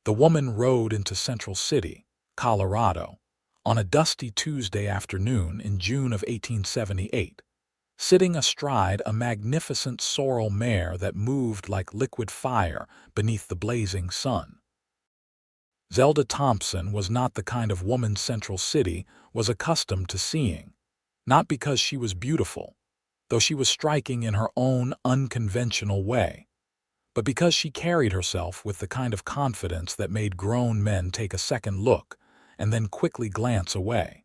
The woman rode into Central City, Colorado, on a dusty Tuesday afternoon in June of 1878, sitting astride a magnificent sorrel mare that moved like liquid fire beneath the blazing sun. Zelda Thompson was not the kind of woman Central City was accustomed to seeing, not because she was beautiful, though she was striking in her own unconventional way, but because she carried herself with the kind of confidence that made grown men take a second look and then quickly glance away.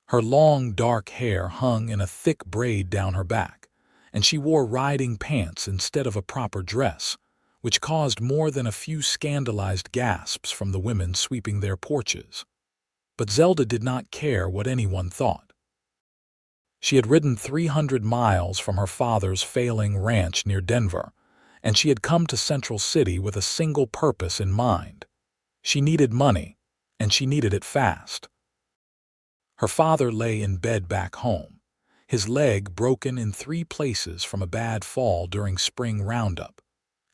Her long, dark hair hung in a thick braid down her back, and she wore riding pants instead of a proper dress, which caused more than a few scandalized gasps from the women sweeping their porches. But Zelda did not care what anyone thought. She had ridden 300 miles from her father's failing ranch near Denver, and she had come to Central City with a single purpose in mind. She needed money, and she needed it fast. Her father lay in bed back home, his leg broken in 3 places from a bad fall during spring roundup,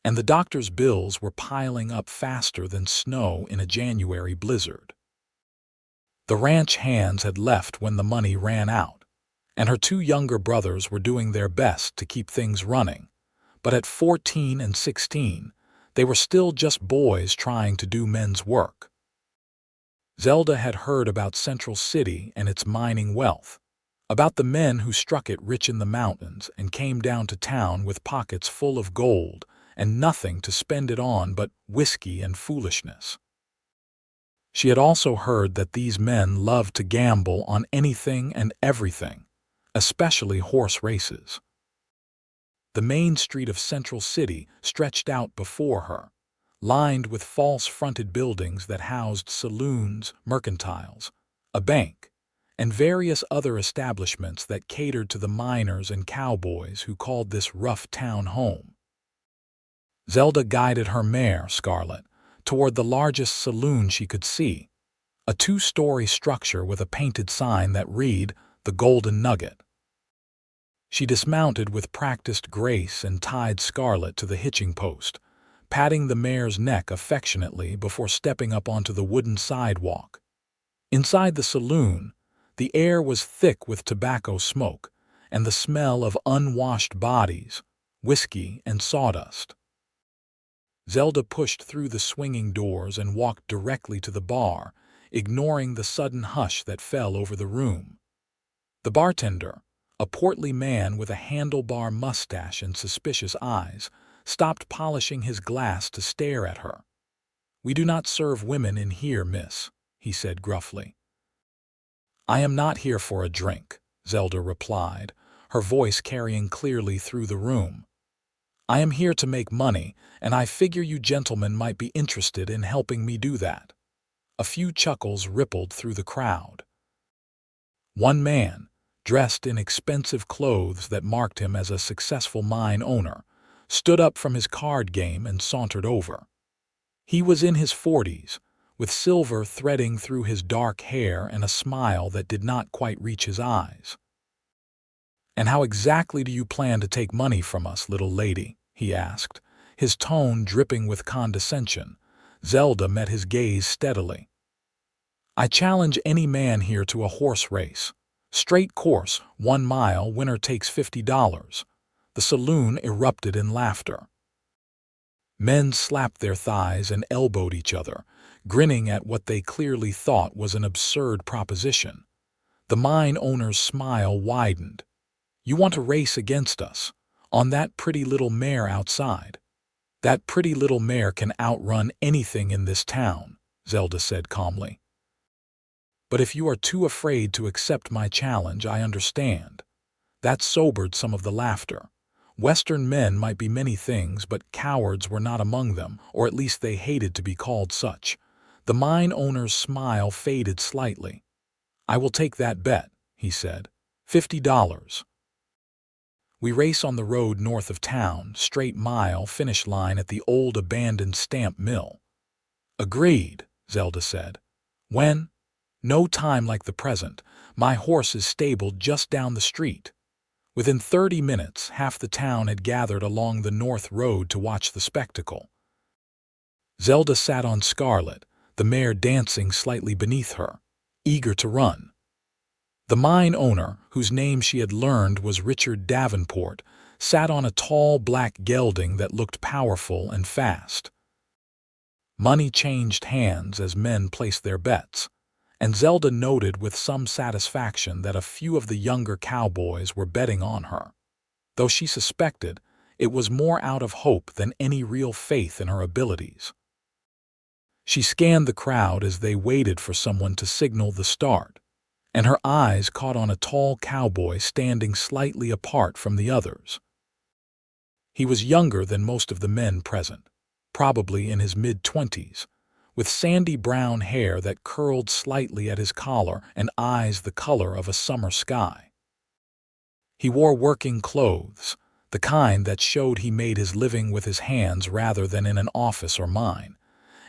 and the doctor's bills were piling up faster than snow in a January blizzard. The ranch hands had left when the money ran out, and her 2 younger brothers were doing their best to keep things running, but at 14 and 16, they were still just boys trying to do men's work. Zelda had heard about Central City and its mining wealth, about the men who struck it rich in the mountains and came down to town with pockets full of gold and nothing to spend it on but whiskey and foolishness. She had also heard that these men loved to gamble on anything and everything, especially horse races. The main street of Central City stretched out before her, lined with false-fronted buildings that housed saloons, mercantiles, a bank, and various other establishments that catered to the miners and cowboys who called this rough town home. Zelda guided her mare, Scarlet, toward the largest saloon she could see, a 2-story structure with a painted sign that read, "The Golden Nugget." She dismounted with practiced grace and tied Scarlet to the hitching post, patting the mare's neck affectionately before stepping up onto the wooden sidewalk. Inside the saloon, the air was thick with tobacco smoke and the smell of unwashed bodies, whiskey, and sawdust. Zelda pushed through the swinging doors and walked directly to the bar, ignoring the sudden hush that fell over the room. The bartender, a portly man with a handlebar mustache and suspicious eyes, stopped polishing his glass to stare at her. "We do not serve women in here, miss," he said gruffly. "I am not here for a drink," Zelda replied, her voice carrying clearly through the room. "I am here to make money, and I figure you gentlemen might be interested in helping me do that." A few chuckles rippled through the crowd. One man, dressed in expensive clothes that marked him as a successful mine owner, stood up from his card game and sauntered over. He was in his 40s, with silver threading through his dark hair and a smile that did not quite reach his eyes. "And how exactly do you plan to take money from us, little lady?" he asked, his tone dripping with condescension. Zelda met his gaze steadily. "I challenge any man here to a horse race. Straight course, 1 mile, winner takes $50. The saloon erupted in laughter. Men slapped their thighs and elbowed each other, grinning at what they clearly thought was an absurd proposition. The mine owner's smile widened. "You want to race against us, on that pretty little mare outside?" "That pretty little mare can outrun anything in this town," Zelda said calmly. "But if you are too afraid to accept my challenge, I understand." That sobered some of the laughter. Western men might be many things, but cowards were not among them, or at least they hated to be called such. The mine owner's smile faded slightly. "I will take that bet," he said. $50. "We race on the road north of town, straight mile, finish line at the old abandoned stamp mill." "Agreed," Zelda said. "When?" "No time like the present. My horse is stabled just down the street." Within 30 minutes, half the town had gathered along the north road to watch the spectacle. Zelda sat on Scarlet, the mare dancing slightly beneath her, eager to run. The mine owner, whose name she had learned was Richard Davenport, sat on a tall black gelding that looked powerful and fast. Money changed hands as men placed their bets, and Zelda noted with some satisfaction that a few of the younger cowboys were betting on her, though she suspected it was more out of hope than any real faith in her abilities. She scanned the crowd as they waited for someone to signal the start, and her eyes caught on a tall cowboy standing slightly apart from the others. He was younger than most of the men present, probably in his mid-20s, with sandy brown hair that curled slightly at his collar and eyes the color of a summer sky. He wore working clothes, the kind that showed he made his living with his hands rather than in an office or mine,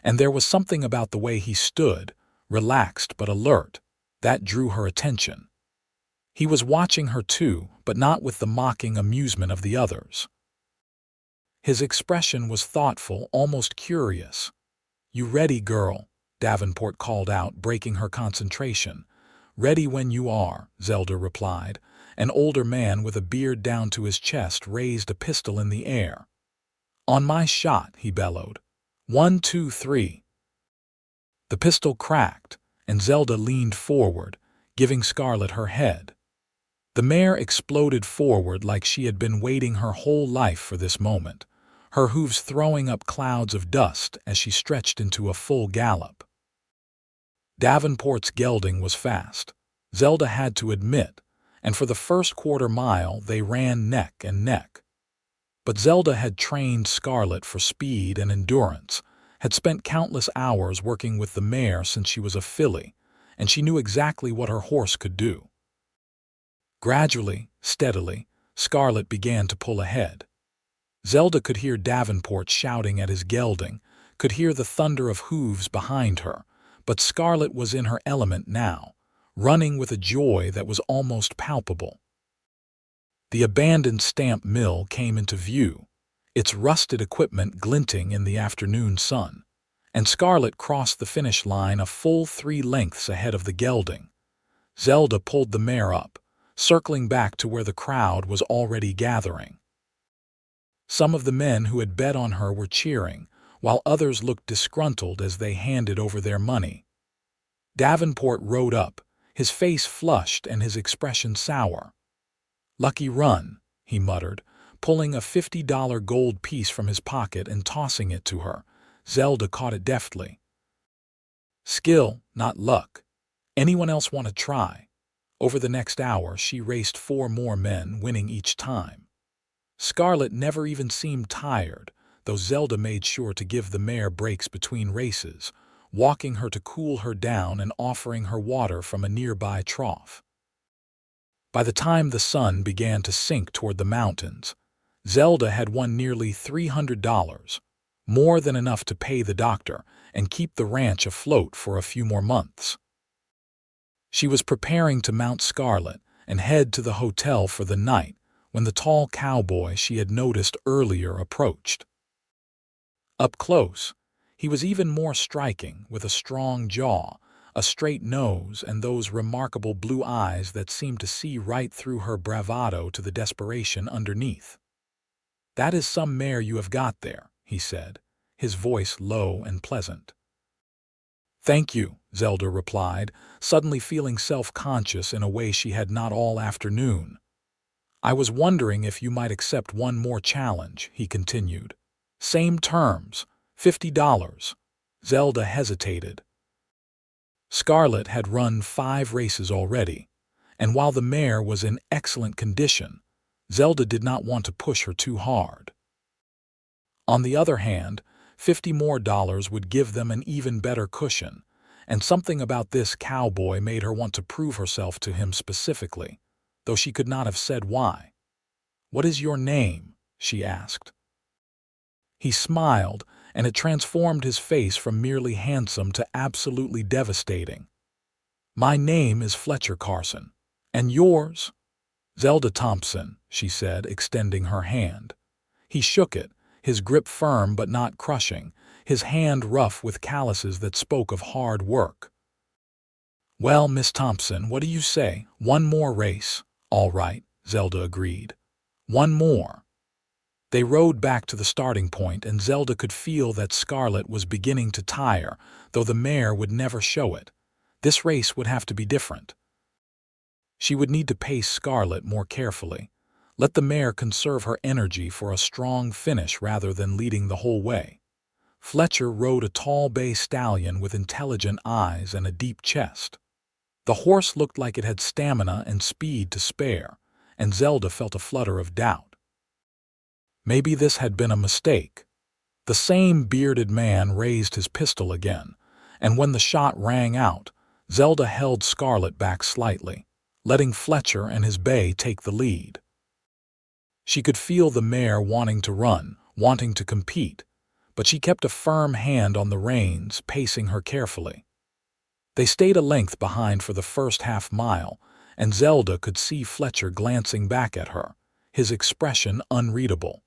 and there was something about the way he stood, relaxed but alert, that drew her attention. He was watching her too, but not with the mocking amusement of the others. His expression was thoughtful, almost curious. "You ready, girl?" Davenport called out, breaking her concentration. "Ready when you are," Zelda replied. An older man with a beard down to his chest raised a pistol in the air. "On my shot," he bellowed. 1, 2, 3. The pistol cracked, and Zelda leaned forward, giving Scarlet her head. The mare exploded forward like she had been waiting her whole life for this moment, her hooves throwing up clouds of dust as she stretched into a full gallop. Davenport's gelding was fast, Zelda had to admit, and for the first quarter mile they ran neck and neck. But Zelda had trained Scarlet for speed and endurance, had spent countless hours working with the mare since she was a filly, and she knew exactly what her horse could do. Gradually, steadily, Scarlet began to pull ahead. Zelda could hear Davenport shouting at his gelding, could hear the thunder of hooves behind her, but Scarlet was in her element now, running with a joy that was almost palpable. The abandoned stamp mill came into view, its rusted equipment glinting in the afternoon sun, and Scarlet crossed the finish line a full 3 lengths ahead of the gelding. Zelda pulled the mare up, circling back to where the crowd was already gathering. Some of the men who had bet on her were cheering, while others looked disgruntled as they handed over their money. Davenport rode up, his face flushed and his expression sour. "Lucky run," he muttered, pulling a $50 gold piece from his pocket and tossing it to her. Zelda caught it deftly. "Skill, not luck. Anyone else want to try?" Over the next hour, she raced 4 more men, winning each time. Scarlet never even seemed tired, though Zelda made sure to give the mare breaks between races, walking her to cool her down and offering her water from a nearby trough. By the time the sun began to sink toward the mountains, Zelda had won nearly $300, more than enough to pay the doctor and keep the ranch afloat for a few more months. She was preparing to mount Scarlet and head to the hotel for the night when the tall cowboy she had noticed earlier approached. Up close, he was even more striking, with a strong jaw, a straight nose, and those remarkable blue eyes that seemed to see right through her bravado to the desperation underneath. "That is some mare you have got there," he said, his voice low and pleasant. "Thank you," Zelda replied, suddenly feeling self-conscious in a way she had not all afternoon. "I was wondering if you might accept one more challenge," he continued. "Same terms, $50. Zelda hesitated. Scarlet had run 5 races already, and while the mare was in excellent condition, Zelda did not want to push her too hard. On the other hand, $50 more would give them an even better cushion, and something about this cowboy made her want to prove herself to him specifically, though she could not have said why. "What is your name?" she asked. He smiled, and it transformed his face from merely handsome to absolutely devastating. "My name is Fletcher Carson. And yours?" "Zelda Thompson," she said, extending her hand. He shook it, his grip firm but not crushing, his hand rough with calluses that spoke of hard work. "Well, Miss Thompson, what do you say? One more race." "All right," Zelda agreed. "One more." They rode back to the starting point, and Zelda could feel that Scarlet was beginning to tire, though the mare would never show it. This race would have to be different. She would need to pace Scarlet more carefully. Let the mare conserve her energy for a strong finish rather than leading the whole way. Fletcher rode a tall bay stallion with intelligent eyes and a deep chest. The horse looked like it had stamina and speed to spare, and Zelda felt a flutter of doubt. Maybe this had been a mistake. The same bearded man raised his pistol again, and when the shot rang out, Zelda held Scarlet back slightly, letting Fletcher and his bay take the lead. She could feel the mare wanting to run, wanting to compete, but she kept a firm hand on the reins, pacing her carefully. They stayed a length behind for the first half-mile, and Zelda could see Fletcher glancing back at her, his expression unreadable.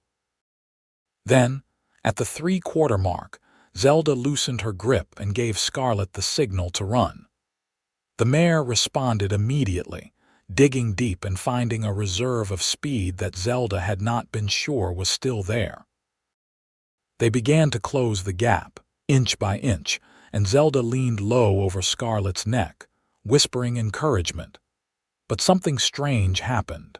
Then, at the three-quarter mark, Zelda loosened her grip and gave Scarlet the signal to run. The mare responded immediately, digging deep and finding a reserve of speed that Zelda had not been sure was still there. They began to close the gap, inch by inch, and Zelda leaned low over Scarlet's neck, whispering encouragement. But something strange happened.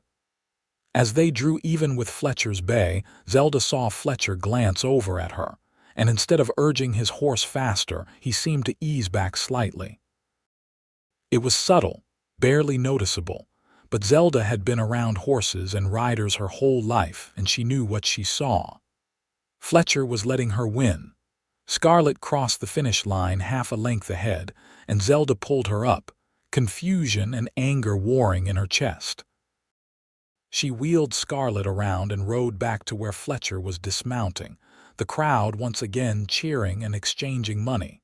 As they drew even with Fletcher's bay, Zelda saw Fletcher glance over at her, and instead of urging his horse faster, he seemed to ease back slightly. It was subtle, barely noticeable, but Zelda had been around horses and riders her whole life, and she knew what she saw. Fletcher was letting her win. Scarlet crossed the finish line half a length ahead, and Zelda pulled her up, confusion and anger warring in her chest. She wheeled Scarlet around and rode back to where Fletcher was dismounting, the crowd once again cheering and exchanging money.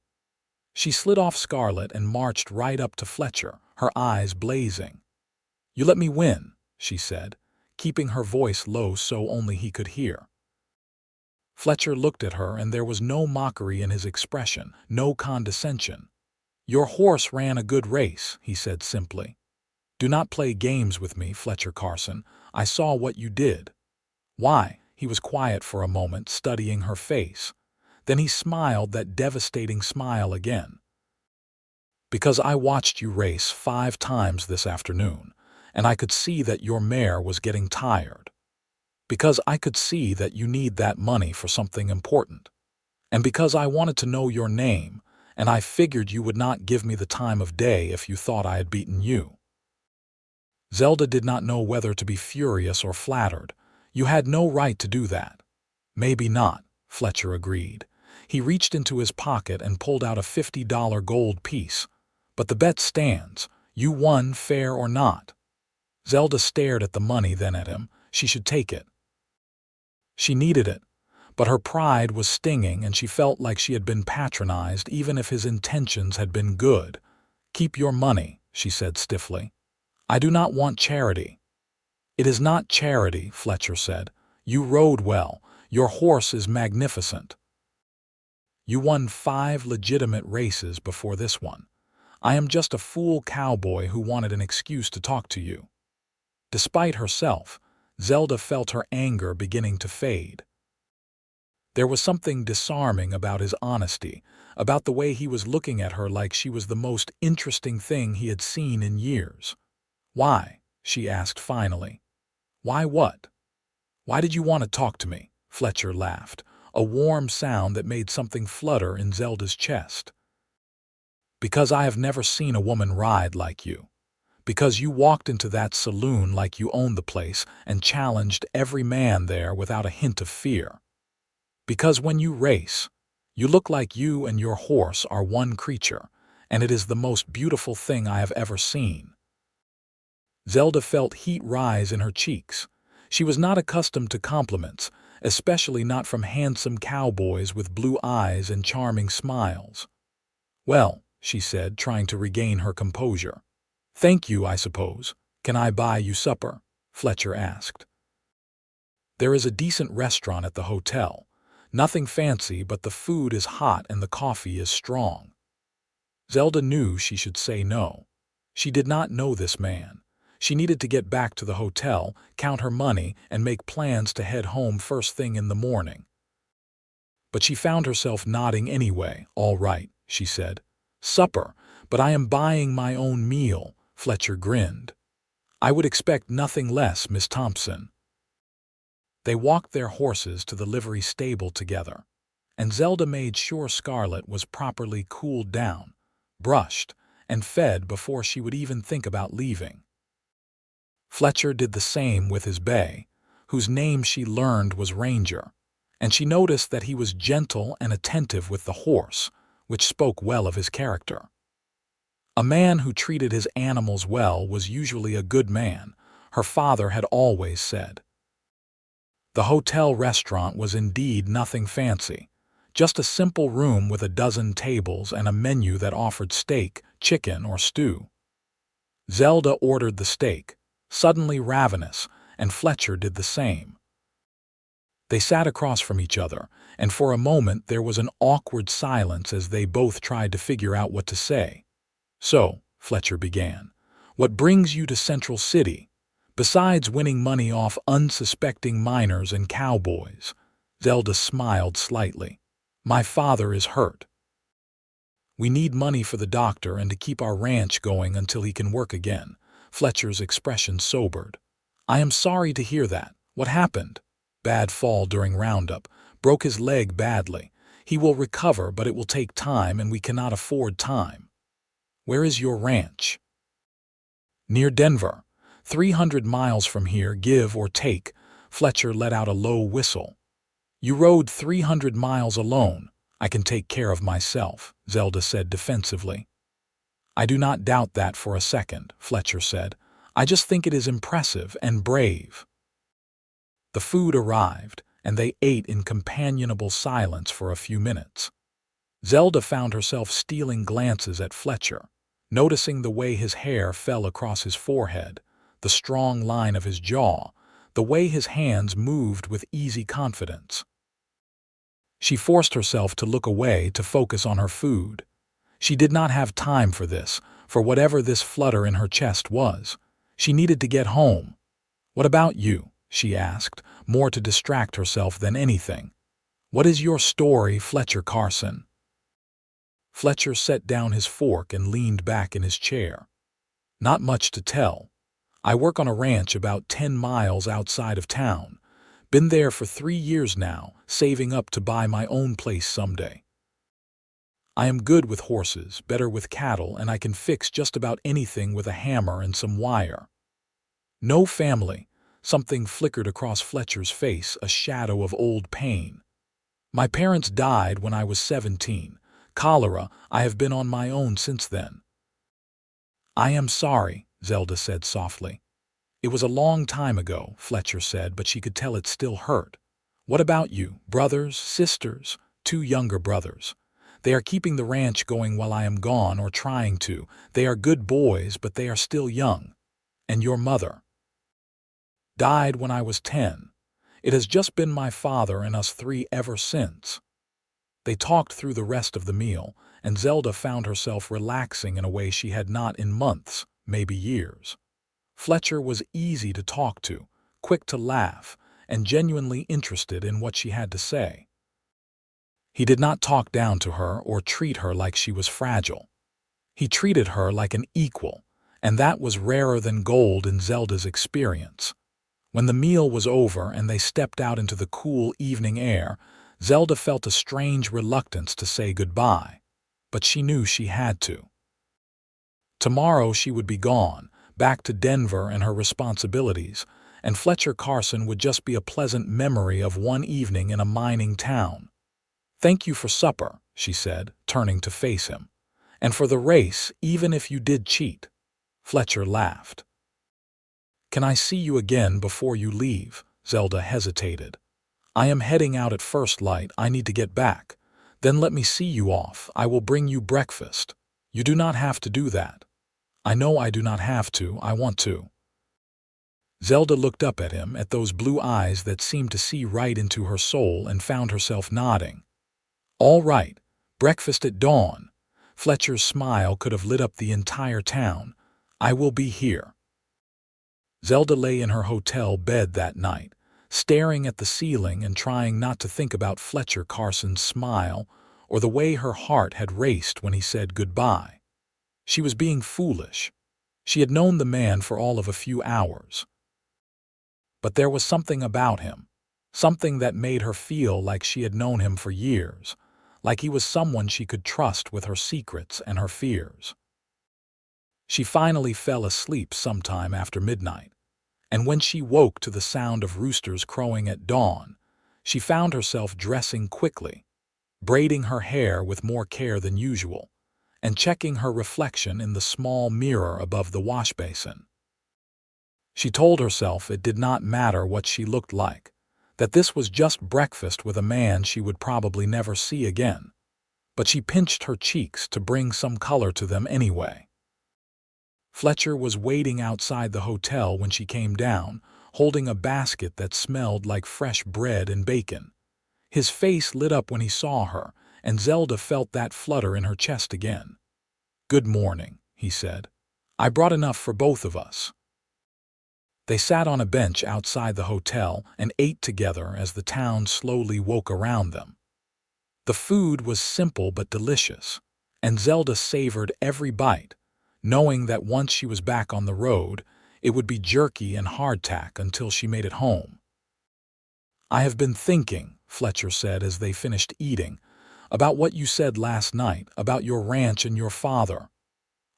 She slid off Scarlet and marched right up to Fletcher, her eyes blazing. "You let me win," she said, keeping her voice low so only he could hear. Fletcher looked at her, and there was no mockery in his expression, no condescension. "Your horse ran a good race," he said simply. "Do not play games with me, Fletcher Carson. I saw what you did." "Why?" He was quiet for a moment, studying her face. Then he smiled that devastating smile again. "Because I watched you race 5 times this afternoon, and I could see that your mare was getting tired. Because I could see that you need that money for something important. And because I wanted to know your name, and I figured you would not give me the time of day if you thought I had beaten you." Zelda did not know whether to be furious or flattered. "You had no right to do that." "Maybe not," Fletcher agreed. He reached into his pocket and pulled out a $50 gold piece. "But the bet stands. You won, fair or not." Zelda stared at the money, then at him. She should take it. She needed it, but her pride was stinging, and she felt like she had been patronized even if his intentions had been good. "Keep your money," she said stiffly. "I do not want charity." "It is not charity," Fletcher said. "You rode well. Your horse is magnificent. You won 5 legitimate races before this one. I am just a fool cowboy who wanted an excuse to talk to you." Despite herself, Zelda felt her anger beginning to fade. There was something disarming about his honesty, about the way he was looking at her like she was the most interesting thing he had seen in years. "Why?" she asked finally. "Why what?" "Why did you want to talk to me?" Fletcher laughed, a warm sound that made something flutter in Zelda's chest. "Because I have never seen a woman ride like you. Because you walked into that saloon like you owned the place and challenged every man there without a hint of fear. Because when you race, you look like you and your horse are one creature, and it is the most beautiful thing I have ever seen." Zelda felt heat rise in her cheeks. She was not accustomed to compliments, especially not from handsome cowboys with blue eyes and charming smiles. "Well," she said, trying to regain her composure. "Thank you, I suppose. Can I buy you supper?" Fletcher asked. "There is a decent restaurant at the hotel. Nothing fancy, but the food is hot and the coffee is strong. Zelda knew she should say no. She did not know this man. She needed to get back to the hotel, count her money, and make plans to head home first thing in the morning. But she found herself nodding anyway. "All right," she said. "Supper, but I am buying my own meal," Fletcher grinned. "I would expect nothing less, Miss Thompson." They walked their horses to the livery stable together, and Zelda made sure Scarlet was properly cooled down, brushed, and fed before she would even think about leaving. Fletcher did the same with his bay, whose name she learned was Ranger, and she noticed that he was gentle and attentive with the horse, which spoke well of his character. A man who treated his animals well was usually a good man, her father had always said. The hotel restaurant was indeed nothing fancy, just a simple room with a dozen tables and a menu that offered steak, chicken, or stew. Zelda ordered the steak, suddenly ravenous, and Fletcher did the same. They sat across from each other, and for a moment there was an awkward silence as they both tried to figure out what to say. "So," Fletcher began, "what brings you to Central City? Besides winning money off unsuspecting miners and cowboys?" Zelda smiled slightly. "My father is hurt. We need money for the doctor and to keep our ranch going until he can work again." Fletcher's expression sobered. "I am sorry to hear that. What happened?" "Bad fall during roundup. Broke his leg badly. He will recover, but it will take time and we cannot afford time." "Where is your ranch?" "Near Denver. 300 miles from here, give or take." Fletcher let out a low whistle. "You rode 300 miles alone. I can take care of myself," Zelda said defensively. "I do not doubt that for a second," Fletcher said. "I just think it is impressive and brave." The food arrived, and they ate in companionable silence for a few minutes. Zelda found herself stealing glances at Fletcher, noticing the way his hair fell across his forehead, the strong line of his jaw, the way his hands moved with easy confidence. She forced herself to look away to focus on her food. She did not have time for this, for whatever this flutter in her chest was. She needed to get home. "What about you?" she asked, more to distract herself than anything. "What is your story, Fletcher Carson?" Fletcher set down his fork and leaned back in his chair. "Not much to tell. I work on a ranch about 10 miles outside of town. Been there for 3 years now, saving up to buy my own place someday. I am good with horses, better with cattle, and I can fix just about anything with a hammer and some wire." "No family." Something flickered across Fletcher's face, a shadow of old pain. "My parents died when I was 17. Cholera. I have been on my own since then." "I am sorry," Zelda said softly. "It was a long time ago," Fletcher said, but she could tell it still hurt. "What about you? Brothers, sisters?" "2 younger brothers. They are keeping the ranch going while I am gone, or trying to. They are good boys, but they are still young." "And your mother?" "Died when I was 10. It has just been my father and us 3 ever since." They talked through the rest of the meal, and Zelda found herself relaxing in a way she had not in months, maybe years. Fletcher was easy to talk to, quick to laugh, and genuinely interested in what she had to say. He did not talk down to her or treat her like she was fragile. He treated her like an equal, and that was rarer than gold in Zelda's experience. When the meal was over and they stepped out into the cool evening air, Zelda felt a strange reluctance to say goodbye, but she knew she had to. Tomorrow she would be gone, back to Denver and her responsibilities, and Fletcher Carson would just be a pleasant memory of one evening in a mining town. "Thank you for supper," she said, turning to face him. "And for the race, even if you did cheat." Fletcher laughed. "Can I see you again before you leave?" Zelda hesitated. "I am heading out at first light. I need to get back. Then let me see you off. I will bring you breakfast." "You do not have to do that." "I know I do not have to. I want to." Zelda looked up at him, at those blue eyes that seemed to see right into her soul, and found herself nodding. "All right, breakfast at dawn." Fletcher's smile could have lit up the entire town. "I will be here." Zelda lay in her hotel bed that night, staring at the ceiling and trying not to think about Fletcher Carson's smile or the way her heart had raced when he said goodbye. She was being foolish. She had known the man for all of a few hours. But there was something about him, something that made her feel like she had known him for years, like he was someone she could trust with her secrets and her fears. She finally fell asleep sometime after midnight, and when she woke to the sound of roosters crowing at dawn, she found herself dressing quickly, braiding her hair with more care than usual, and checking her reflection in the small mirror above the wash basin. She told herself it did not matter what she looked like, that this was just breakfast with a man she would probably never see again, but she pinched her cheeks to bring some color to them anyway. Fletcher was waiting outside the hotel when she came down, holding a basket that smelled like fresh bread and bacon. His face lit up when he saw her, and Zelda felt that flutter in her chest again. "Good morning," he said. "I brought enough for both of us." They sat on a bench outside the hotel and ate together as the town slowly woke around them. The food was simple but delicious, and Zelda savored every bite, knowing that once she was back on the road, it would be jerky and hardtack until she made it home. "I have been thinking," Fletcher said as they finished eating, "about what you said last night, about your ranch and your father."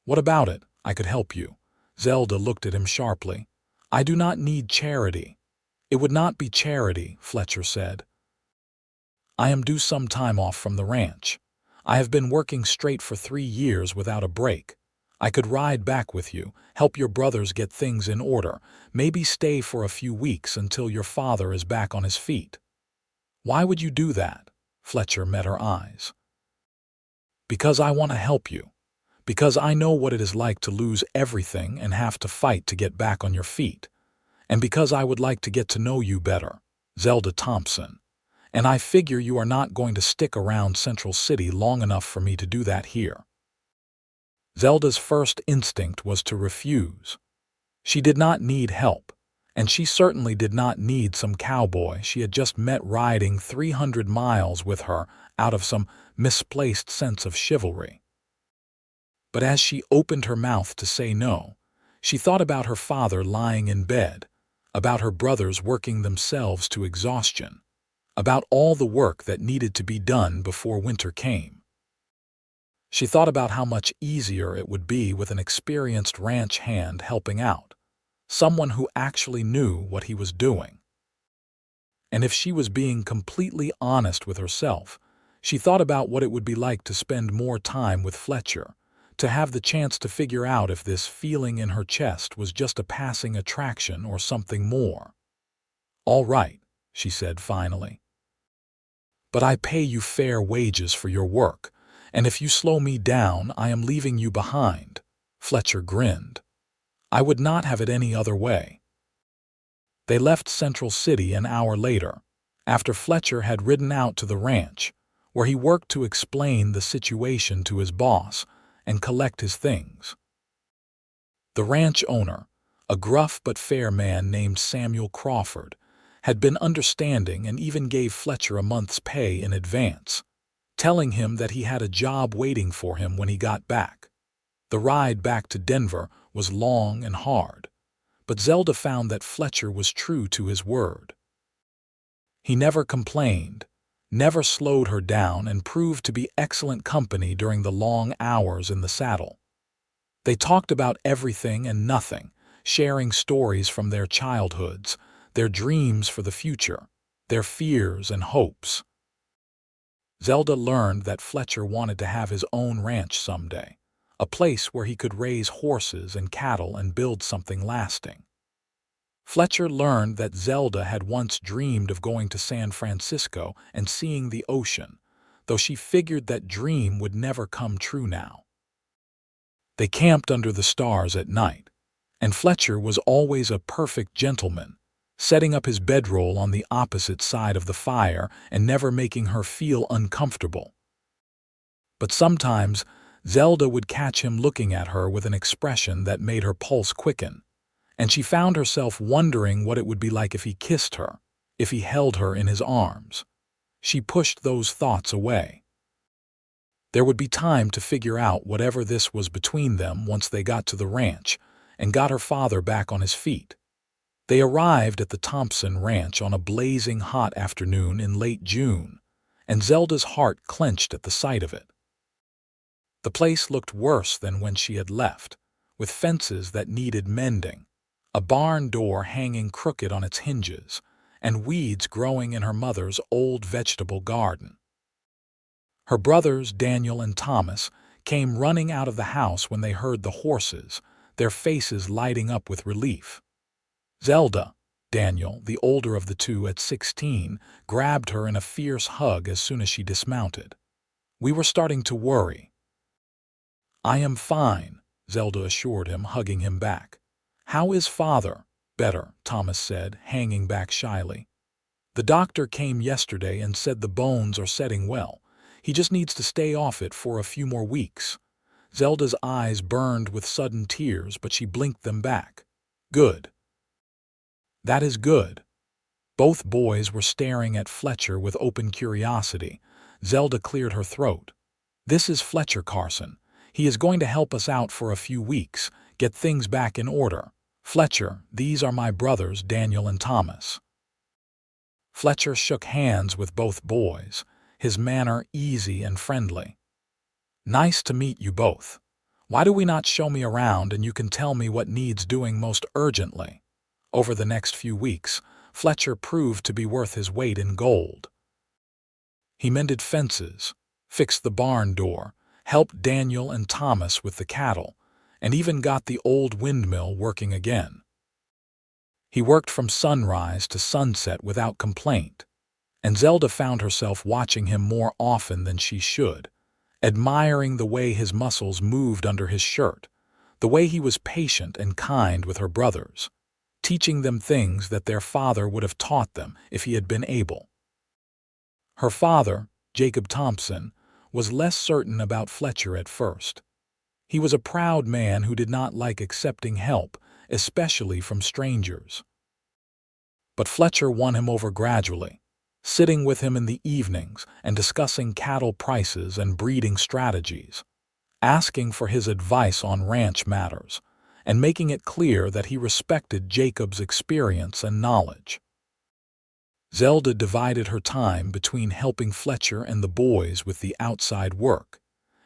"What about it? I could help you." Zelda looked at him sharply. "I do not need charity." "It would not be charity," Fletcher said. "I am due some time off from the ranch. I have been working straight for 3 years without a break. I could ride back with you, help your brothers get things in order, maybe stay for a few weeks until your father is back on his feet." "Why would you do that?" Fletcher met her eyes. "Because I want to help you. Because I know what it is like to lose everything and have to fight to get back on your feet. And because I would like to get to know you better, Zelda Thompson. And I figure you are not going to stick around Central City long enough for me to do that here." Zelda's first instinct was to refuse. She did not need help, and she certainly did not need some cowboy she had just met riding 300 miles with her out of some misplaced sense of chivalry. But as she opened her mouth to say no, she thought about her father lying in bed, about her brothers working themselves to exhaustion, about all the work that needed to be done before winter came. She thought about how much easier it would be with an experienced ranch hand helping out, someone who actually knew what he was doing. And if she was being completely honest with herself, she thought about what it would be like to spend more time with Fletcher, to have the chance to figure out if this feeling in her chest was just a passing attraction or something more. "All right," she said finally. "But I pay you fair wages for your work, and if you slow me down, I am leaving you behind." Fletcher grinned. "I would not have it any other way." They left Central City an hour later, after Fletcher had ridden out to the ranch, where he worked to explain the situation to his boss and collect his things. The ranch owner, a gruff but fair man named Samuel Crawford, had been understanding and even gave Fletcher a month's pay in advance, telling him that he had a job waiting for him when he got back. The ride back to Denver was long and hard, but Zelda found that Fletcher was true to his word. He never complained, never slowed her down, and proved to be excellent company during the long hours in the saddle. They talked about everything and nothing, sharing stories from their childhoods, their dreams for the future, their fears and hopes. Zelda learned that Fletcher wanted to have his own ranch someday, a place where he could raise horses and cattle and build something lasting. Fletcher learned that Zelda had once dreamed of going to San Francisco and seeing the ocean, though she figured that dream would never come true now. They camped under the stars at night, And Fletcher was always a perfect gentleman, setting up his bedroll on the opposite side of the fire and never making her feel uncomfortable. But sometimes Zelda would catch him looking at her with an expression that made her pulse quicken, and she found herself wondering what it would be like if he kissed her, if he held her in his arms. She pushed those thoughts away. There would be time to figure out whatever this was between them once they got to the ranch and got her father back on his feet. They arrived at the Thompson ranch on a blazing hot afternoon in late June, and Zelda's heart clenched at the sight of it. The place looked worse than when she had left, with fences that needed mending, a barn door hanging crooked on its hinges, and weeds growing in her mother's old vegetable garden. Her brothers, Daniel and Thomas, came running out of the house when they heard the horses, their faces lighting up with relief. Zelda, Daniel, the older of the two at 16, grabbed her in a fierce hug as soon as she dismounted. "We were starting to worry." "I am fine," Zelda assured him, hugging him back. "How is father?" "Better," Thomas said, hanging back shyly. "The doctor came yesterday and said the bones are setting well. He just needs to stay off it for a few more weeks." Zelda's eyes burned with sudden tears, but she blinked them back. "Good. That is good." Both boys were staring at Fletcher with open curiosity. Zelda cleared her throat. "This is Fletcher Carson. He is going to help us out for a few weeks, get things back in order. Fletcher, these are my brothers, Daniel and Thomas." Fletcher shook hands with both boys, his manner easy and friendly. "Nice to meet you both. Why do we not show me around and you can tell me what needs doing most urgently?" Over the next few weeks, Fletcher proved to be worth his weight in gold. He mended fences, fixed the barn door, helped Daniel and Thomas with the cattle, and even got the old windmill working again. He worked from sunrise to sunset without complaint, and Zelda found herself watching him more often than she should, admiring the way his muscles moved under his shirt, the way he was patient and kind with her brothers, teaching them things that their father would have taught them if he had been able. Her father, Jacob Thompson, was less certain about Fletcher at first. He was a proud man who did not like accepting help, especially from strangers. But Fletcher won him over gradually, sitting with him in the evenings and discussing cattle prices and breeding strategies, asking for his advice on ranch matters, and making it clear that he respected Jacob's experience and knowledge. Zelda divided her time between helping Fletcher and the boys with the outside work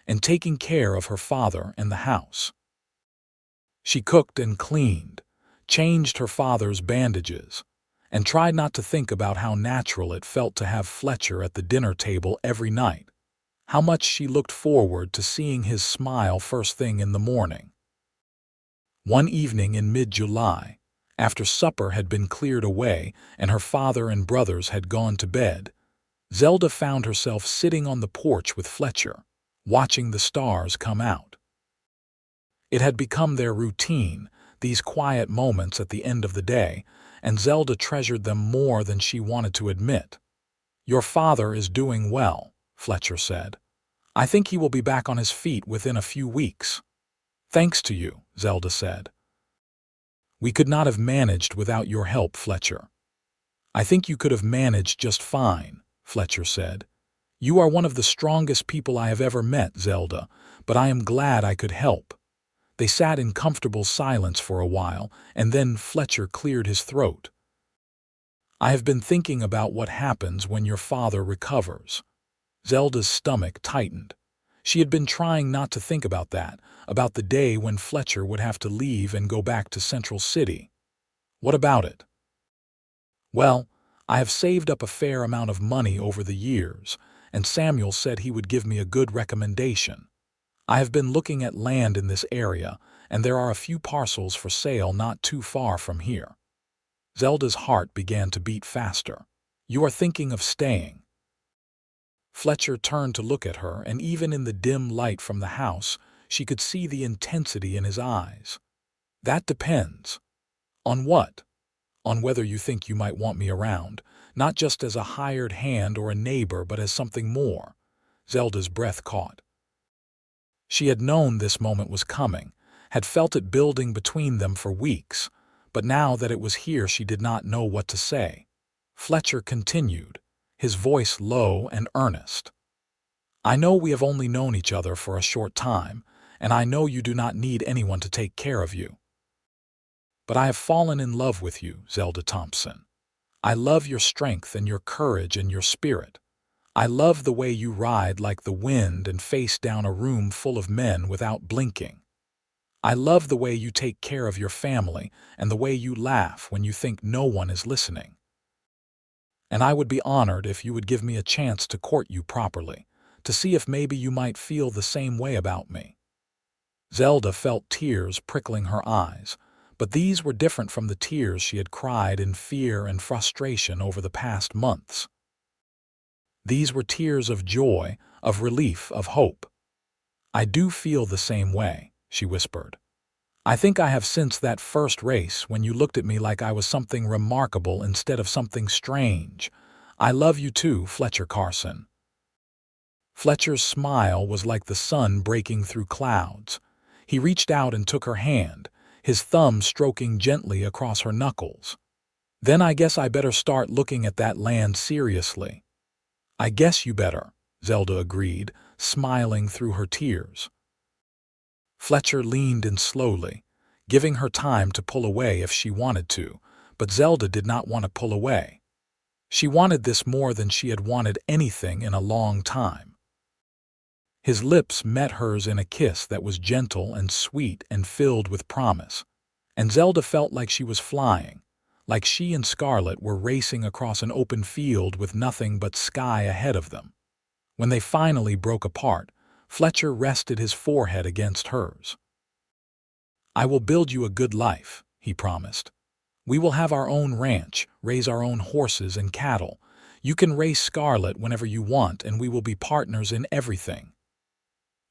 and taking care of her father and the house. She cooked and cleaned, changed her father's bandages, and tried not to think about how natural it felt to have Fletcher at the dinner table every night, how much she looked forward to seeing his smile first thing in the morning. One evening in mid-July, after supper had been cleared away and her father and brothers had gone to bed, Zelda found herself sitting on the porch with Fletcher, watching the stars come out. It had become their routine, these quiet moments at the end of the day, and Zelda treasured them more than she wanted to admit. "Your father is doing well," Fletcher said. "I think he will be back on his feet within a few weeks." "Thanks to you," Zelda said. "We could not have managed without your help, Fletcher." "I think you could have managed just fine," Fletcher said. "You are one of the strongest people I have ever met, Zelda, but I am glad I could help." They sat in comfortable silence for a while, and then Fletcher cleared his throat. "I have been thinking about what happens when your father recovers." Zelda's stomach tightened. She had been trying not to think about that, about the day when Fletcher would have to leave and go back to Central City. "What about it?" "Well, I have saved up a fair amount of money over the years, and Samuel said he would give me a good recommendation. I have been looking at land in this area, and there are a few parcels for sale not too far from here." Zelda's heart began to beat faster. "You are thinking of staying?" Fletcher turned to look at her, and even in the dim light from the house, she could see the intensity in his eyes. That depends. On what? On whether you think you might want me around, not just as a hired hand or a neighbor, but as something more. Zelda's breath caught. She had known this moment was coming, had felt it building between them for weeks, but now that it was here she did not know what to say. Fletcher continued, his voice low and earnest. I know we have only known each other for a short time, and I know you do not need anyone to take care of you. But I have fallen in love with you, Zelda Thompson. I love your strength and your courage and your spirit. I love the way you ride like the wind and face down a room full of men without blinking. I love the way you take care of your family and the way you laugh when you think no one is listening. And I would be honored if you would give me a chance to court you properly, to see if maybe you might feel the same way about me. Zelda felt tears prickling her eyes, but these were different from the tears she had cried in fear and frustration over the past months. These were tears of joy, of relief, of hope. I do feel the same way, she whispered. I think I have since that first race when you looked at me like I was something remarkable instead of something strange. I love you too, Fletcher Carson. Fletcher's smile was like the sun breaking through clouds. He reached out and took her hand, his thumb stroking gently across her knuckles. Then I guess I better start looking at that land seriously. I guess you better, Zelda agreed, smiling through her tears. Fletcher leaned in slowly, giving her time to pull away if she wanted to, but Zelda did not want to pull away. She wanted this more than she had wanted anything in a long time. His lips met hers in a kiss that was gentle and sweet and filled with promise, and Zelda felt like she was flying, like she and Scarlet were racing across an open field with nothing but sky ahead of them. When they finally broke apart, Fletcher rested his forehead against hers. I will build you a good life, he promised. We will have our own ranch, raise our own horses and cattle. You can race Scarlet whenever you want, and we will be partners in everything.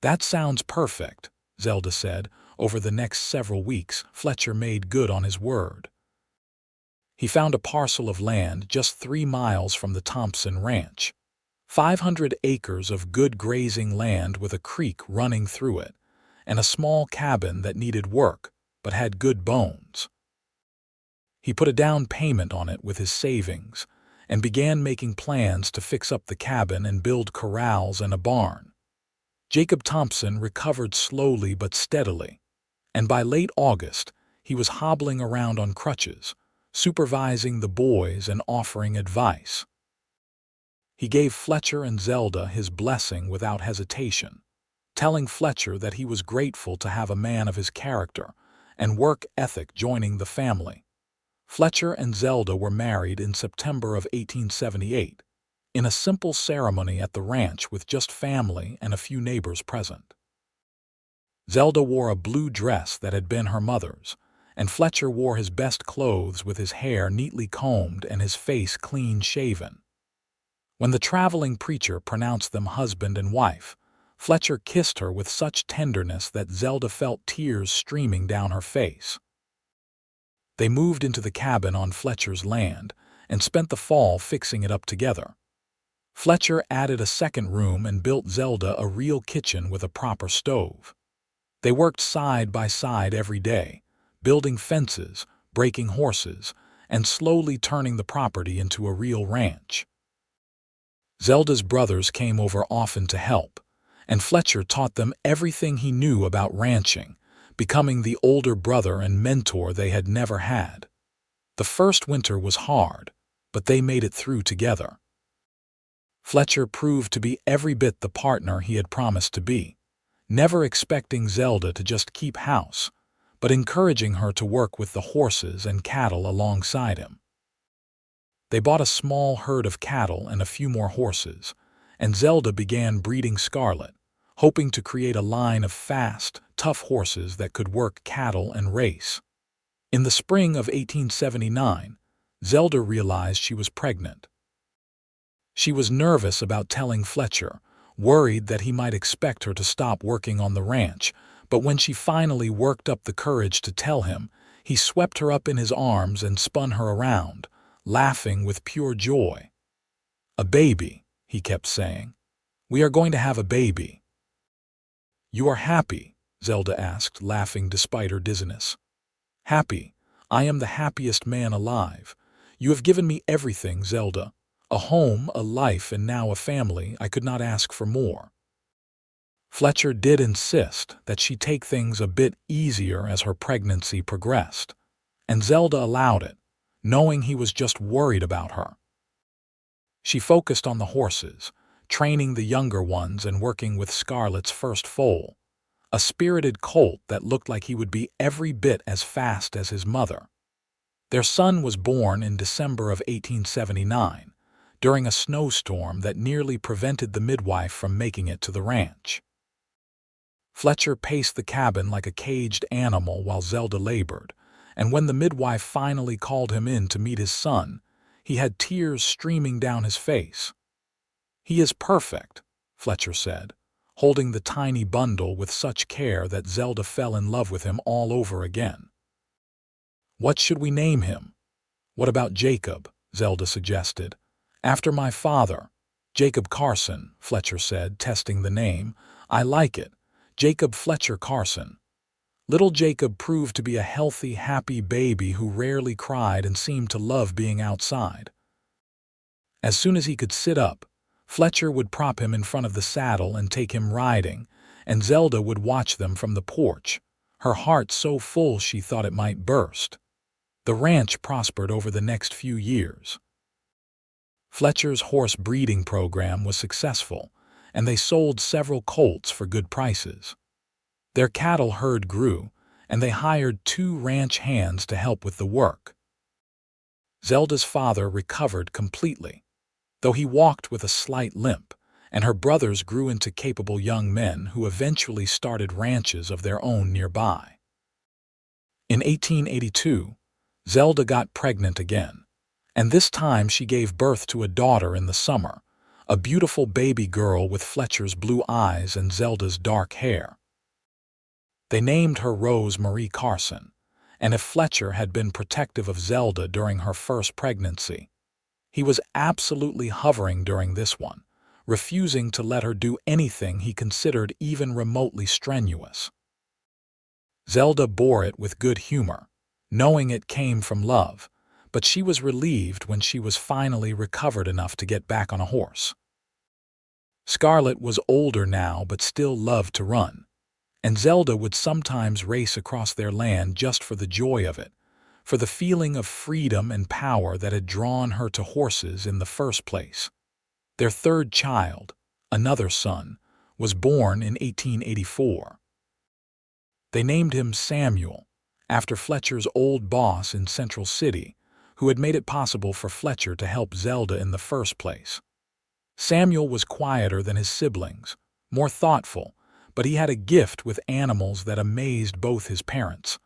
That sounds perfect, Zelda said. Over the next several weeks, Fletcher made good on his word. He found a parcel of land just 3 miles from the Thompson ranch. 500 acres of good grazing land with a creek running through it, and a small cabin that needed work but had good bones. He put a down payment on it with his savings and began making plans to fix up the cabin and build corrals and a barn. Jacob Thompson recovered slowly but steadily, and by late August he was hobbling around on crutches, supervising the boys and offering advice. He gave Fletcher and Zelda his blessing without hesitation, telling Fletcher that he was grateful to have a man of his character and work ethic joining the family. Fletcher and Zelda were married in September of 1878, in a simple ceremony at the ranch with just family and a few neighbors present. Zelda wore a blue dress that had been her mother's, and Fletcher wore his best clothes with his hair neatly combed and his face clean-shaven. When the traveling preacher pronounced them husband and wife, Fletcher kissed her with such tenderness that Zelda felt tears streaming down her face. They moved into the cabin on Fletcher's land and spent the fall fixing it up together. Fletcher added a second room and built Zelda a real kitchen with a proper stove. They worked side by side every day, building fences, breaking horses, and slowly turning the property into a real ranch. Zelda's brothers came over often to help, and Fletcher taught them everything he knew about ranching, becoming the older brother and mentor they had never had. The first winter was hard, but they made it through together. Fletcher proved to be every bit the partner he had promised to be, never expecting Zelda to just keep house, but encouraging her to work with the horses and cattle alongside him. They bought a small herd of cattle and a few more horses, and Zelda began breeding Scarlet, hoping to create a line of fast, tough horses that could work cattle and race. In the spring of 1879, Zelda realized she was pregnant. She was nervous about telling Fletcher, worried that he might expect her to stop working on the ranch, but when she finally worked up the courage to tell him, he swept her up in his arms and spun her around, laughing with pure joy. "A baby," he kept saying. "We are going to have a baby." "You are happy?" Zelda asked, laughing despite her dizziness. "Happy? I am the happiest man alive. You have given me everything, Zelda. A home, a life, and now a family. I could not ask for more." Fletcher did insist that she take things a bit easier as her pregnancy progressed, and Zelda allowed it, knowing he was just worried about her. She focused on the horses, training the younger ones and working with Scarlett's first foal, a spirited colt that looked like he would be every bit as fast as his mother. Their son was born in December of 1879, during a snowstorm that nearly prevented the midwife from making it to the ranch. Fletcher paced the cabin like a caged animal while Zelda labored, and when the midwife finally called him in to meet his son, he had tears streaming down his face. "He is perfect," Fletcher said, holding the tiny bundle with such care that Zelda fell in love with him all over again. "What should we name him?" "What about Jacob?" Zelda suggested. "After my father." "Jacob Carson," Fletcher said, testing the name. "I like it. Jacob Fletcher Carson." Little Jacob proved to be a healthy, happy baby who rarely cried and seemed to love being outside. As soon as he could sit up, Fletcher would prop him in front of the saddle and take him riding, and Zelda would watch them from the porch, her heart so full she thought it might burst. The ranch prospered over the next few years. Fletcher's horse breeding program was successful, and they sold several colts for good prices. Their cattle herd grew, and they hired 2 ranch hands to help with the work. Zelda's father recovered completely, though he walked with a slight limp, and her brothers grew into capable young men who eventually started ranches of their own nearby. In 1882, Zelda got pregnant again, and this time she gave birth to a daughter in the summer, a beautiful baby girl with Fletcher's blue eyes and Zelda's dark hair. They named her Rose Marie Carson, and if Fletcher had been protective of Zelda during her first pregnancy, he was absolutely hovering during this one, refusing to let her do anything he considered even remotely strenuous. Zelda bore it with good humor, knowing it came from love, but she was relieved when she was finally recovered enough to get back on a horse. Scarlett was older now but still loved to run, and Zelda would sometimes race across their land just for the joy of it, for the feeling of freedom and power that had drawn her to horses in the first place. Their third child, another son, was born in 1884. They named him Samuel, after Fletcher's old boss in Central City, who had made it possible for Fletcher to help Zelda in the first place. Samuel was quieter than his siblings, more thoughtful, but he had a gift with animals that amazed both his parents.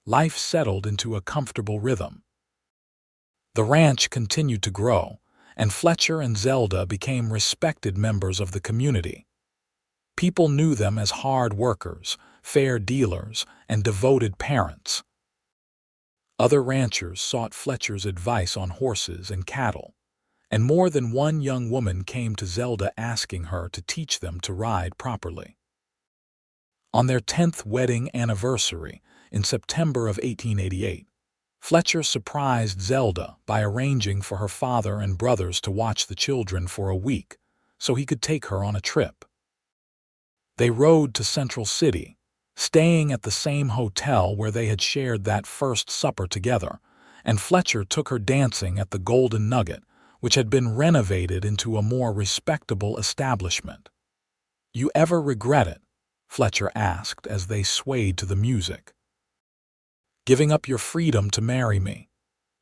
Life settled into a comfortable rhythm. The ranch continued to grow, and Fletcher and Zelda became respected members of the community. People knew them as hard workers, fair dealers, and devoted parents. Other ranchers sought Fletcher's advice on horses and cattle, and more than one young woman came to Zelda asking her to teach them to ride properly. On their 10th wedding anniversary, in September of 1888, Fletcher surprised Zelda by arranging for her father and brothers to watch the children for a week so he could take her on a trip. They rode to Central City, staying at the same hotel where they had shared that first supper together, and Fletcher took her dancing at the Golden Nugget, which had been renovated into a more respectable establishment. "You ever regret it?" Fletcher asked as they swayed to the music. "Giving up your freedom to marry me?"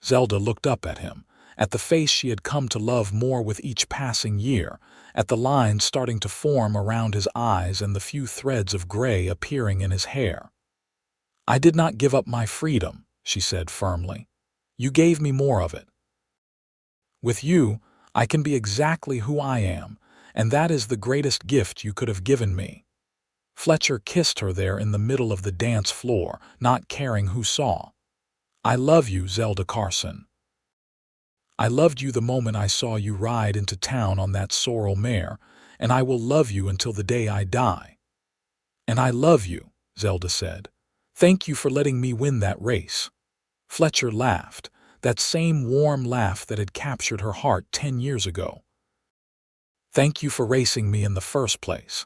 Zelda looked up at him, at the face she had come to love more with each passing year, at the lines starting to form around his eyes and the few threads of gray appearing in his hair. "I did not give up my freedom," she said firmly. "You gave me more of it. With you, I can be exactly who I am, and that is the greatest gift you could have given me." Fletcher kissed her there in the middle of the dance floor, not caring who saw. "I love you, Zelda Carson. I loved you the moment I saw you ride into town on that sorrel mare, and I will love you until the day I die." "And I love you," Zelda said. "Thank you for letting me win that race." Fletcher laughed, that same warm laugh that had captured her heart 10 years ago. "Thank you for racing me in the first place."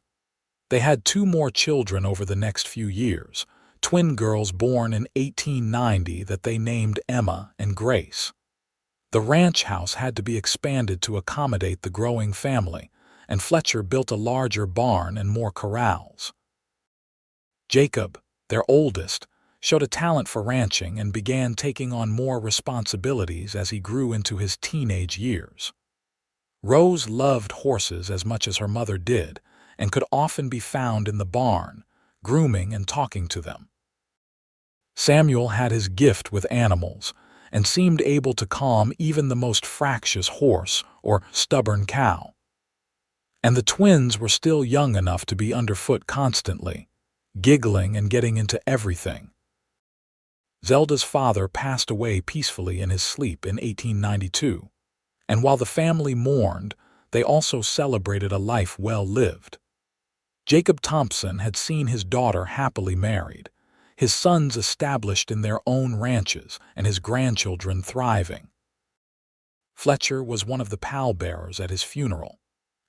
They had 2 more children over the next few years, twin girls born in 1890 that they named Emma and Grace. The ranch house had to be expanded to accommodate the growing family, and Fletcher built a larger barn and more corrals. Jacob, their oldest, showed a talent for ranching and began taking on more responsibilities as he grew into his teenage years. Rose loved horses as much as her mother did, and could often be found in the barn, grooming and talking to them. Samuel had his gift with animals, and seemed able to calm even the most fractious horse or stubborn cow. And the twins were still young enough to be underfoot constantly, giggling and getting into everything. Zelda's father passed away peacefully in his sleep in 1892, and while the family mourned, they also celebrated a life well lived. Jacob Thompson had seen his daughter happily married, his sons established in their own ranches, and his grandchildren thriving. Fletcher was one of the pallbearers at his funeral,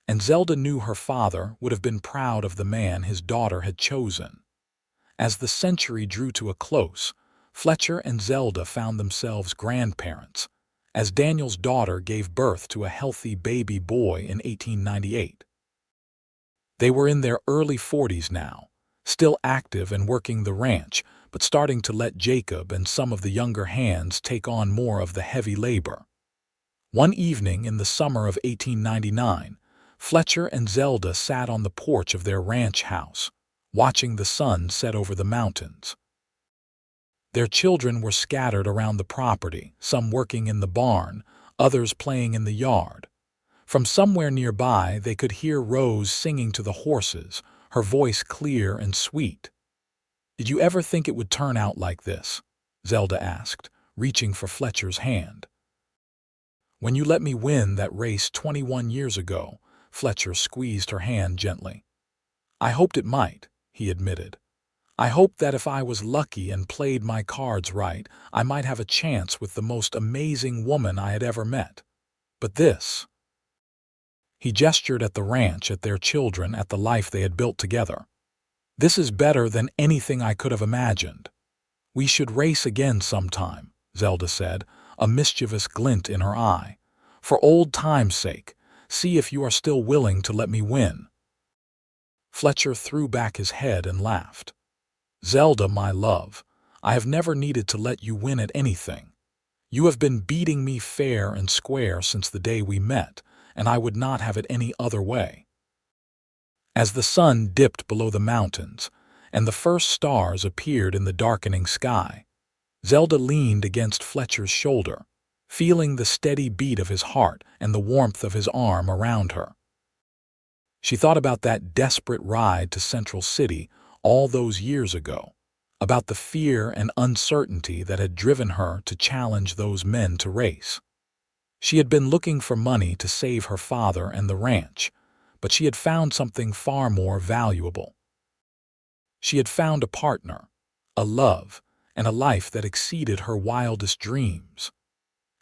and Zelda knew her father would have been proud of the man his daughter had chosen. As the century drew to a close, Fletcher and Zelda found themselves grandparents, as Daniel's daughter gave birth to a healthy baby boy in 1898. They were in their early 40s now, still active and working the ranch, but starting to let Jacob and some of the younger hands take on more of the heavy labor. One evening in the summer of 1899, Fletcher and Zelda sat on the porch of their ranch house, watching the sun set over the mountains. Their children were scattered around the property, some working in the barn, others playing in the yard. From somewhere nearby they could hear Rose singing to the horses, her voice clear and sweet. "Did you ever think it would turn out like this?" Zelda asked, reaching for Fletcher's hand. "When you let me win that race 21 years ago," Fletcher squeezed her hand gently. "I hoped it might," he admitted. "I hoped that if I was lucky and played my cards right, I might have a chance with the most amazing woman I had ever met. But this—" He gestured at the ranch, at their children, at the life they had built together. "This is better than anything I could have imagined. We should race again sometime," Zelda said, a mischievous glint in her eye. "For old time's sake, see if you are still willing to let me win." Fletcher threw back his head and laughed. "Zelda, my love, I have never needed to let you win at anything. You have been beating me fair and square since the day we met, and I would not have it any other way." As the sun dipped below the mountains, and the first stars appeared in the darkening sky, Zelda leaned against Fletcher's shoulder, feeling the steady beat of his heart and the warmth of his arm around her. She thought about that desperate ride to Central City all those years ago, about the fear and uncertainty that had driven her to challenge those men to race. She had been looking for money to save her father and the ranch, but she had found something far more valuable. She had found a partner, a love, and a life that exceeded her wildest dreams.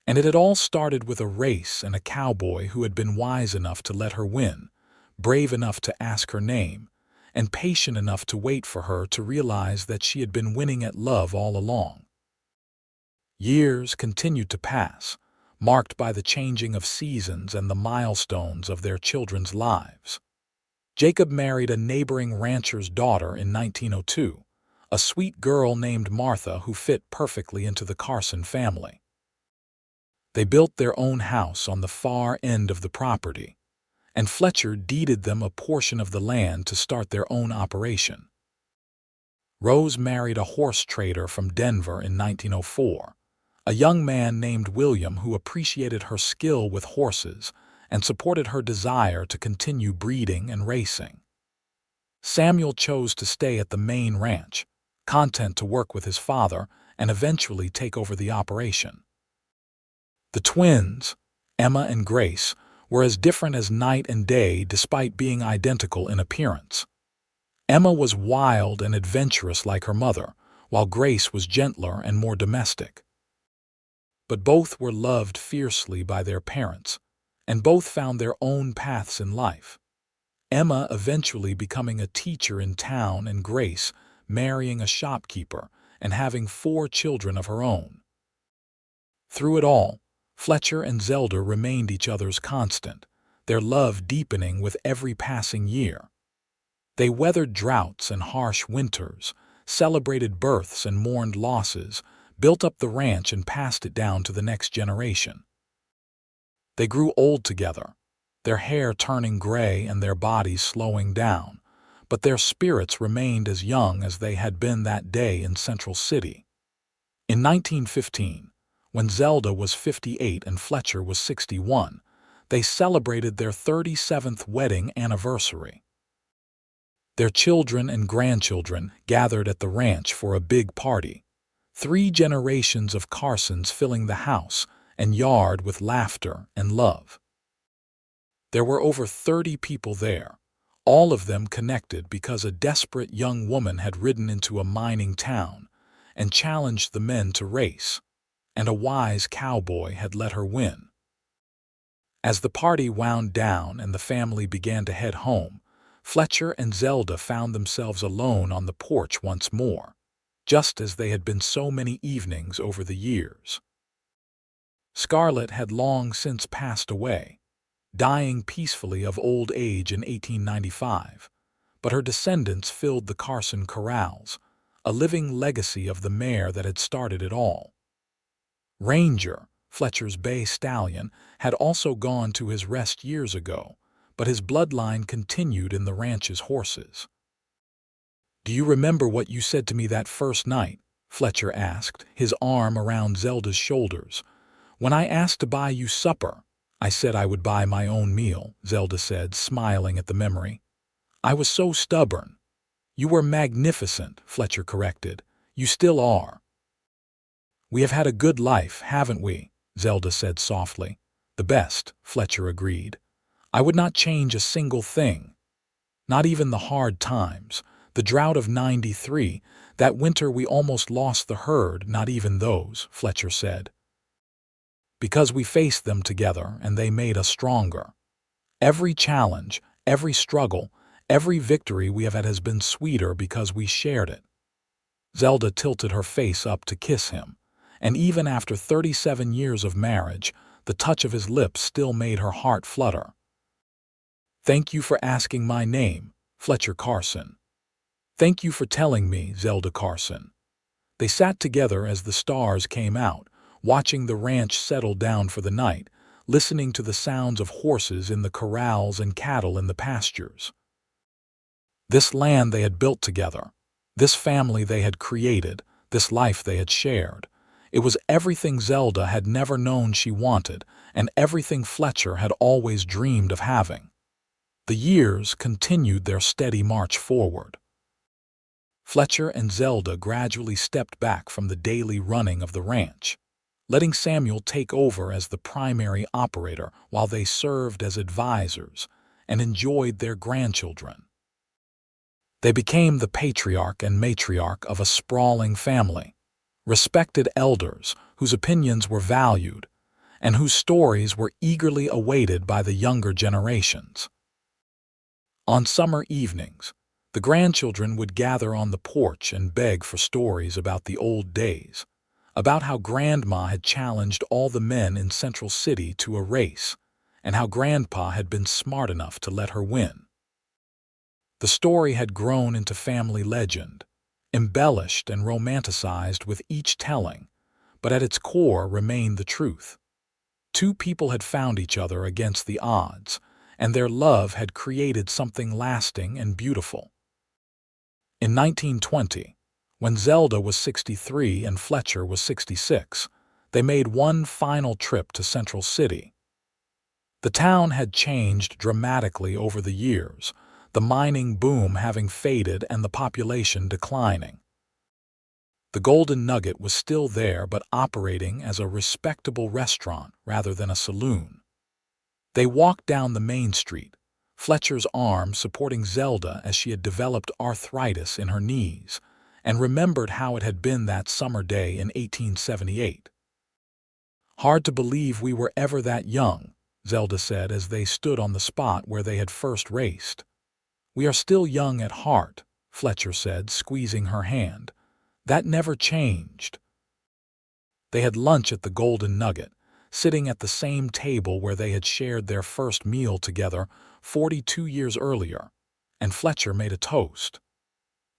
And it had all started with a race and a cowboy who had been wise enough to let her win, brave enough to ask her name, and patient enough to wait for her to realize that she had been winning at love all along. Years continued to pass, marked by the changing of seasons and the milestones of their children's lives. Jacob married a neighboring rancher's daughter in 1902, a sweet girl named Martha who fit perfectly into the Carson family. They built their own house on the far end of the property, and Fletcher deeded them a portion of the land to start their own operation. Rose married a horse trader from Denver in 1904, a young man named William who appreciated her skill with horses and supported her desire to continue breeding and racing. Samuel chose to stay at the main ranch, content to work with his father and eventually take over the operation. The twins, Emma and Grace, were as different as night and day despite being identical in appearance. Emma was wild and adventurous like her mother, while Grace was gentler and more domestic. But both were loved fiercely by their parents, and both found their own paths in life. Emma eventually becoming a teacher in town and Grace marrying a shopkeeper and having 4 children of her own. Through it all, Fletcher and Zelda remained each other's constant, their love deepening with every passing year. They weathered droughts and harsh winters, celebrated births and mourned losses, built up the ranch and passed it down to the next generation. They grew old together, their hair turning gray and their bodies slowing down, but their spirits remained as young as they had been that day in Central City. In 1915, when Zelda was 58 and Fletcher was 61, they celebrated their 37th wedding anniversary. Their children and grandchildren gathered at the ranch for a big party, 3 generations of Carsons filling the house and yard with laughter and love. There were over 30 people there, all of them connected because a desperate young woman had ridden into a mining town and challenged the men to race, and a wise cowboy had let her win. As the party wound down and the family began to head home, Fletcher and Zelda found themselves alone on the porch once more, just as they had been so many evenings over the years. Scarlett had long since passed away, dying peacefully of old age in 1895, but her descendants filled the Carson corrals, a living legacy of the mare that had started it all. Ranger, Fletcher's bay stallion, had also gone to his rest years ago, but his bloodline continued in the ranch's horses. "Do you remember what you said to me that first night?" Fletcher asked, his arm around Zelda's shoulders. "When I asked to buy you supper, I said I would buy my own meal," Zelda said, smiling at the memory. "I was so stubborn." "You were magnificent," Fletcher corrected. "You still are." "We have had a good life, haven't we?" Zelda said softly. "The best," Fletcher agreed. "I would not change a single thing. Not even the hard times, the drought of '93, that winter we almost lost the herd, not even those," Fletcher said. "Because we faced them together and they made us stronger. Every challenge, every struggle, every victory we have had has been sweeter because we shared it." Zelda tilted her face up to kiss him, and even after 37 years of marriage, the touch of his lips still made her heart flutter. "Thank you for asking my name, Fletcher Carson." "Thank you for telling me, Zelda Carson." They sat together as the stars came out, watching the ranch settle down for the night, listening to the sounds of horses in the corrals and cattle in the pastures. This land they had built together, this family they had created, this life they had shared. It was everything Zelda had never known she wanted, and everything Fletcher had always dreamed of having. The years continued their steady march forward. Fletcher and Zelda gradually stepped back from the daily running of the ranch, letting Samuel take over as the primary operator while they served as advisors and enjoyed their grandchildren. They became the patriarch and matriarch of a sprawling family, respected elders whose opinions were valued and whose stories were eagerly awaited by the younger generations. On summer evenings, the grandchildren would gather on the porch and beg for stories about the old days, about how Grandma had challenged all the men in Central City to a race, and how Grandpa had been smart enough to let her win. The story had grown into family legend, embellished and romanticized with each telling, but at its core remained the truth. 2 people had found each other against the odds, and their love had created something lasting and beautiful. In 1920, when Zelda was 63 and Fletcher was 66, they made one final trip to Central City. The town had changed dramatically over the years. the mining boom having faded and the population declining. The Golden Nugget was still there but operating as a respectable restaurant rather than a saloon. They walked down the main street, Fletcher's arm supporting Zelda as she had developed arthritis in her knees, and remembered how it had been that summer day in 1878. "Hard to believe we were ever that young," Zelda said as they stood on the spot where they had first raced. "We are still young at heart," Fletcher said, squeezing her hand. "That never changed." They had lunch at the Golden Nugget, sitting at the same table where they had shared their first meal together 42 years earlier, and Fletcher made a toast.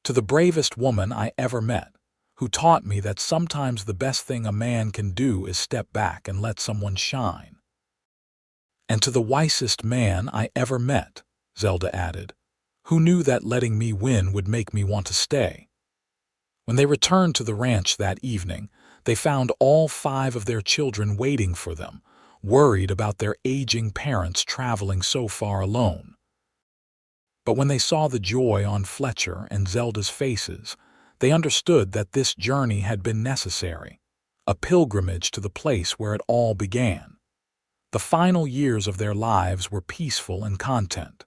"To the bravest woman I ever met, who taught me that sometimes the best thing a man can do is step back and let someone shine." "And to the wisest man I ever met," Zelda added, "who knew that letting me win would make me want to stay." When they returned to the ranch that evening, they found all 5 of their children waiting for them, worried about their aging parents traveling so far alone. But when they saw the joy on Fletcher and Zelda's faces, they understood that this journey had been necessary, a pilgrimage to the place where it all began. The final years of their lives were peaceful and content.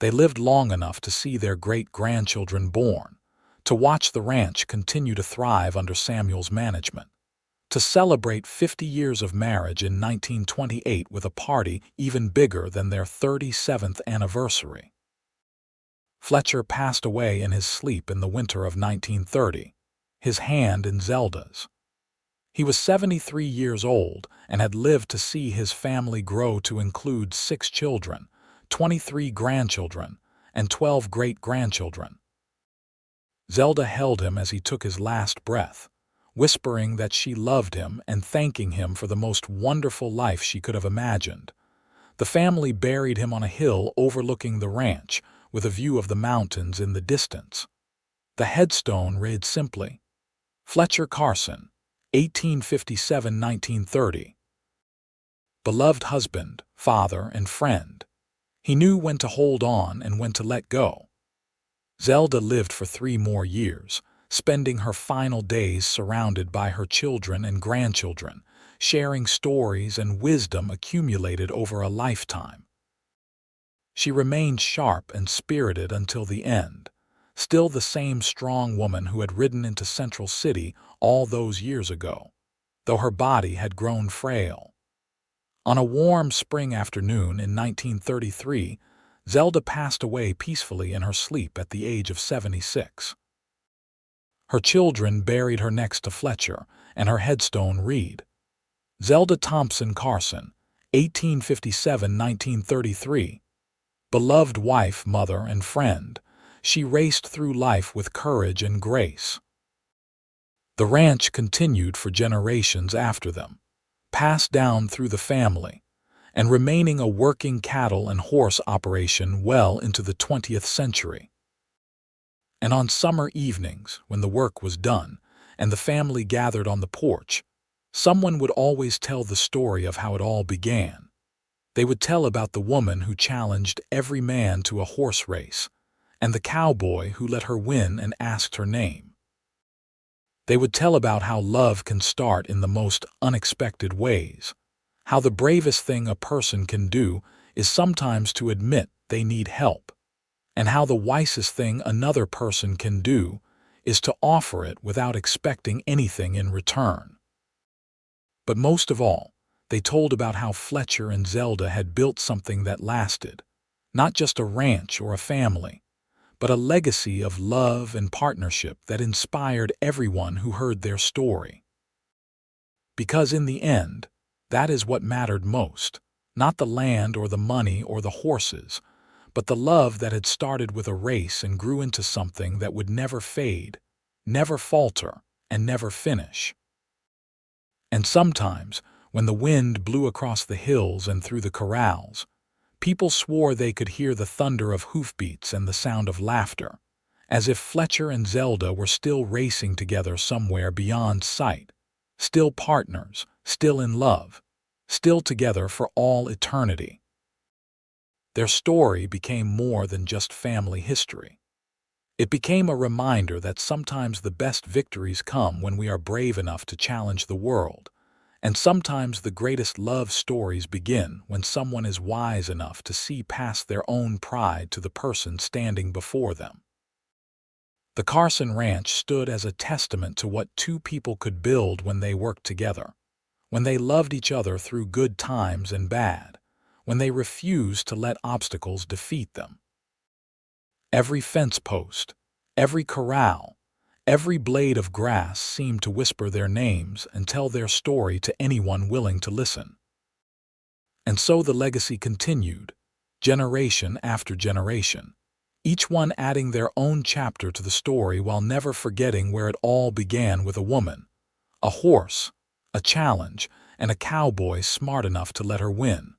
They lived long enough to see their great-grandchildren born, to watch the ranch continue to thrive under Samuel's management, to celebrate 50 years of marriage in 1928 with a party even bigger than their 37th anniversary. Fletcher passed away in his sleep in the winter of 1930, his hand in Zelda's. He was 73 years old and had lived to see his family grow to include 6 children, 23 grandchildren, and 12 great-grandchildren. Zelda held him as he took his last breath, whispering that she loved him and thanking him for the most wonderful life she could have imagined. The family buried him on a hill overlooking the ranch, with a view of the mountains in the distance. The headstone read simply, "Fletcher Carson, 1857–1930. Beloved husband, father, and friend. He knew when to hold on and when to let go." Zelda lived for 3 more years, spending her final days surrounded by her children and grandchildren, sharing stories and wisdom accumulated over a lifetime. She remained sharp and spirited until the end, still the same strong woman who had ridden into Central City all those years ago, though her body had grown frail. On a warm spring afternoon in 1933, Zelda passed away peacefully in her sleep at the age of 76. Her children buried her next to Fletcher, and her headstone read, "Zelda Thompson Carson, 1857–1933. Beloved wife, mother, and friend, she raced through life with courage and grace." The ranch continued for generations after them, passed down through the family, and remaining a working cattle and horse operation well into the 20th century. And on summer evenings, when the work was done and the family gathered on the porch, someone would always tell the story of how it all began. They would tell about the woman who challenged every man to a horse race, and the cowboy who let her win and asked her name. They would tell about how love can start in the most unexpected ways, how the bravest thing a person can do is sometimes to admit they need help, and how the wisest thing another person can do is to offer it without expecting anything in return. But most of all, they told about how Fletcher and Zelda had built something that lasted, not just a ranch or a family, but a legacy of love and partnership that inspired everyone who heard their story. Because in the end, that is what mattered most, not the land or the money or the horses, but the love that had started with a race and grew into something that would never fade, never falter, and never finish. And sometimes, when the wind blew across the hills and through the corrals, people swore they could hear the thunder of hoofbeats and the sound of laughter, as if Fletcher and Zelda were still racing together somewhere beyond sight, still partners, still in love, still together for all eternity. Their story became more than just family history. It became a reminder that sometimes the best victories come when we are brave enough to challenge the world, and sometimes the greatest love stories begin when someone is wise enough to see past their own pride to the person standing before them. The Carson Ranch stood as a testament to what two people could build when they worked together, when they loved each other through good times and bad, when they refused to let obstacles defeat them. Every fence post, every corral, every blade of grass seemed to whisper their names and tell their story to anyone willing to listen. And so the legacy continued, generation after generation, each one adding their own chapter to the story while never forgetting where it all began with a woman, a horse, a challenge, and a cowboy smart enough to let her win.